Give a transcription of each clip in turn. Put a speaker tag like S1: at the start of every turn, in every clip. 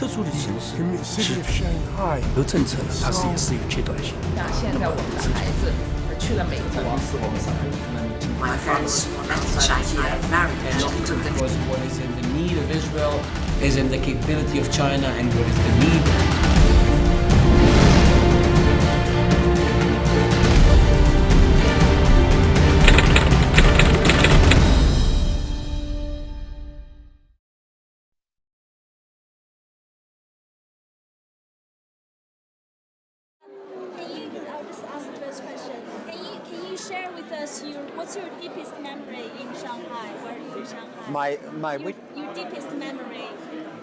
S1: 特殊的形式
S2: City of Shanghai.
S1: 有政策呢，它是也是有阶段性。
S3: 那现在我们的孩子去了美国。
S4: My friends met in Shanghai, married in Shanghai.
S5: Because what is in the need of Israel is in the capability of China, and what is the need.
S6: I'll just ask the first question. Can you share with us what's your deepest memory in Shanghai? Where are you in Shanghai?
S7: Your
S6: deepest memory.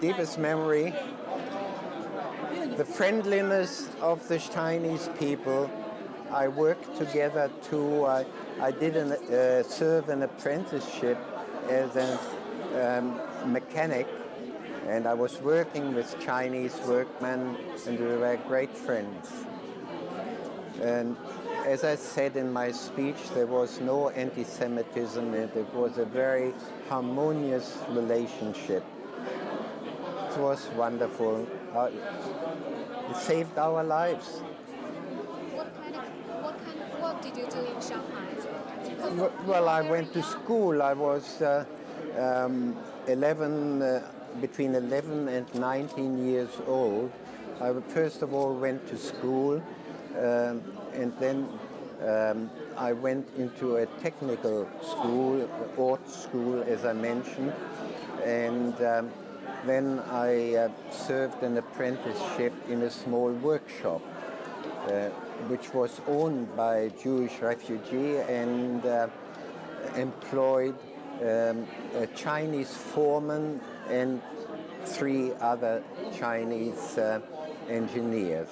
S7: Deepest memory, the friendliness of the Chinese people. I worked together too. I did serve an apprenticeship as a mechanic, and I was working with Chinese workmen, and we were great friends. And as I said in my speech, there was no anti-Semitism, and it was a very harmonious relationship. It was wonderful. It saved our lives.
S8: What kind of work did you do in Shanghai?
S7: Well, I went to school. I was between 11 and 19 years old. I first of all went to school, and then I went into a technical school, art school, as I mentioned, and then I served an apprenticeship in a small workshop, which was owned by a Jewish refugee and employed a Chinese foreman and 3 other Chinese engineers.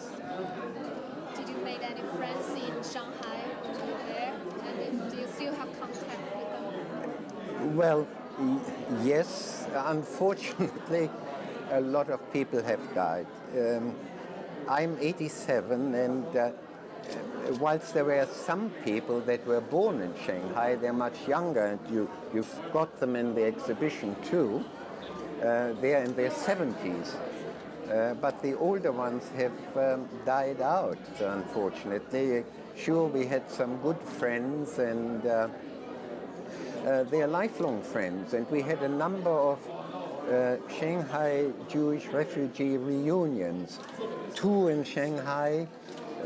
S8: Did you make any friends in Shanghai when you were there? And do you still have contact with them?
S7: Well, yes. Unfortunately, a lot of people have died. I'm 87, and whilst there were some people that were born in Shanghai, they're much younger, and you've got them in the exhibition too. They're in their 70s. But the older ones have died out, unfortunately. Sure, we had some good friends, and they're lifelong friends. And we had a number of Shanghai Jewish refugee reunions. 2 in Shanghai,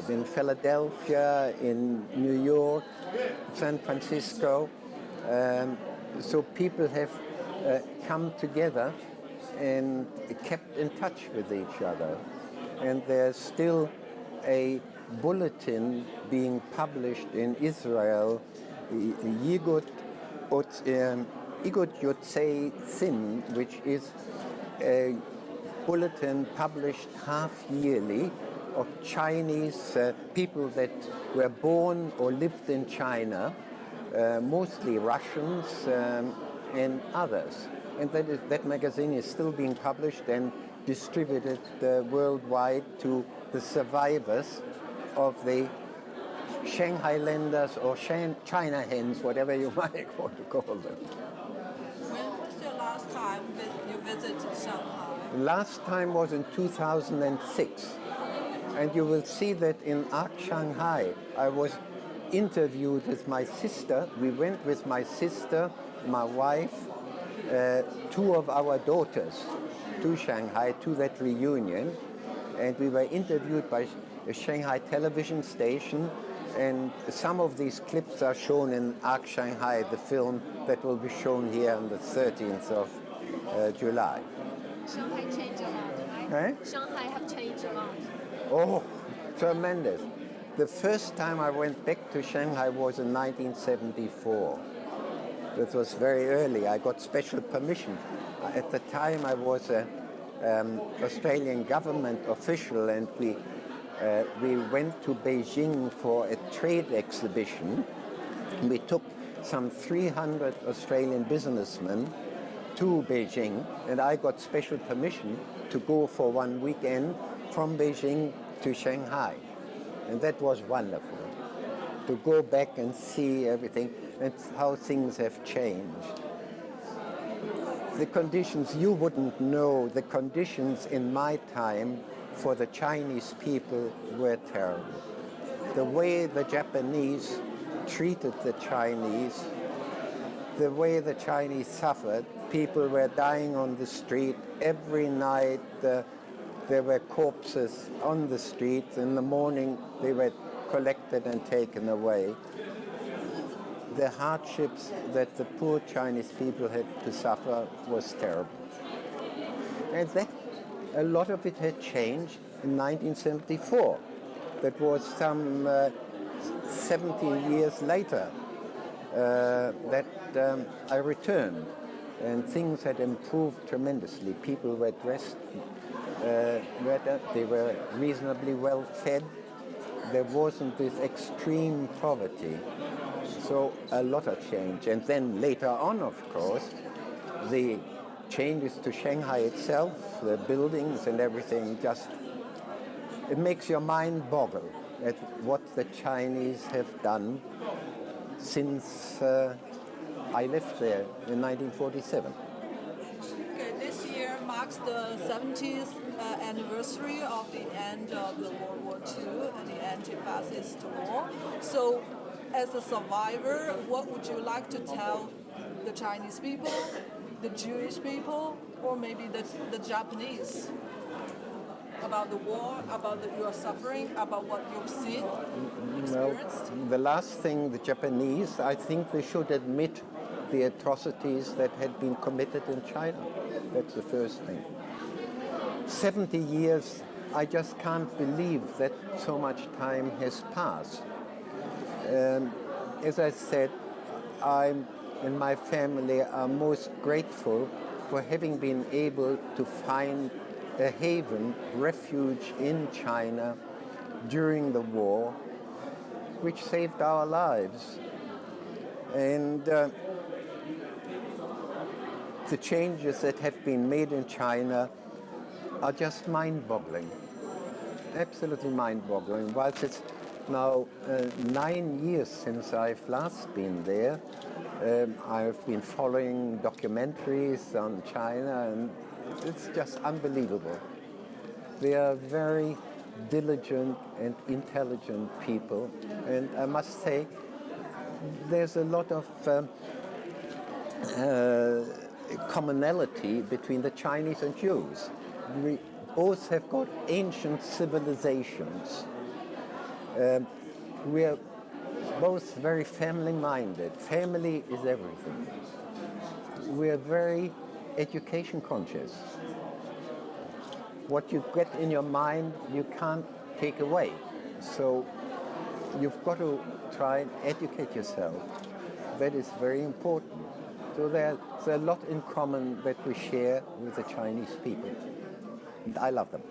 S7: in Philadelphia, in New York, San Francisco. So people have come together and kept in touch with each other. And there's still a bulletin being published in Israel, Yigut Yotzei Sin, which is a bulletin published half-yearly of Chinese people that were born or lived in China, mostly Russians and others. And that magazine is still being published and distributed worldwide to the survivors of the Shanghai Lenders or China hens, whatever you might want to call them.
S3: When was your last time you visited Shanghai?
S7: Last time was in 2006. And you will see that in Arc Shanghai, I was interviewed with my sister. We went with my sister, my wife, 2 of our daughters to Shanghai, to that reunion. And we were interviewed by a Shanghai television station. And some of these clips are shown in Arc Shanghai, the film that will be shown here on the 13th of July.
S8: Shanghai changed a lot, right?
S7: Eh?
S8: Shanghai have changed a lot.
S7: Oh, tremendous. The first time I went back to Shanghai was in 1974. That was very early. I got special permission. At the time I was an Australian government official, and we went to Beijing for a trade exhibition. We took some 300 Australian businessmen to Beijing, and I got special permission to go for 1 weekend from Beijing to Shanghai. And that was wonderful, to go back and see everything and how things have changed. the conditions, you wouldn't know, the conditions in my time for the Chinese people were terrible. The way the Japanese treated the Chinese, the way the Chinese suffered, people were dying on the street every night. There were corpses on the streets. In the morning, they were collected and taken away. The hardships that the poor Chinese people had to suffer was terrible. And that, a lot of it had changed in 1974. That was some 17 years later that I returned, and things had improved tremendously. People were dressed better, they were reasonably well fed. There wasn't this extreme poverty. So a lot of change. And then later on, of course, the changes to Shanghai itself, the buildings and everything, just, it makes your mind boggle at what the Chinese have done since I left there in 1947.
S3: Okay, this year marks the 70th anniversary of the end of the World War II and the anti-fascist war. So, as a survivor, what would you like to tell the Chinese people, the Jewish people, or maybe the Japanese about the war, about your suffering, about what you've seen, experienced?
S7: Well, the last thing, the Japanese, I think they should admit the atrocities that had been committed in China. That's the first thing. 70 years, I just can't believe that so much time has passed. As I said, I and my family are most grateful for having been able to find a haven, refuge in China during the war, which saved our lives. And the changes that have been made in China are just mind-boggling, absolutely mind-boggling. Whilst it's now 9 years since I've last been there, I've been following documentaries on China, and it's just unbelievable. They are very diligent and intelligent people, and I must say there's a lot of commonality between the Chinese and Jews. We both have got ancient civilizations. We are both very family-minded. Family is everything. We are very education conscious. What you get in your mind, you can't take away. So you've got to try and educate yourself. That is very important. So there's a lot in common that we share with the Chinese people. And I love them.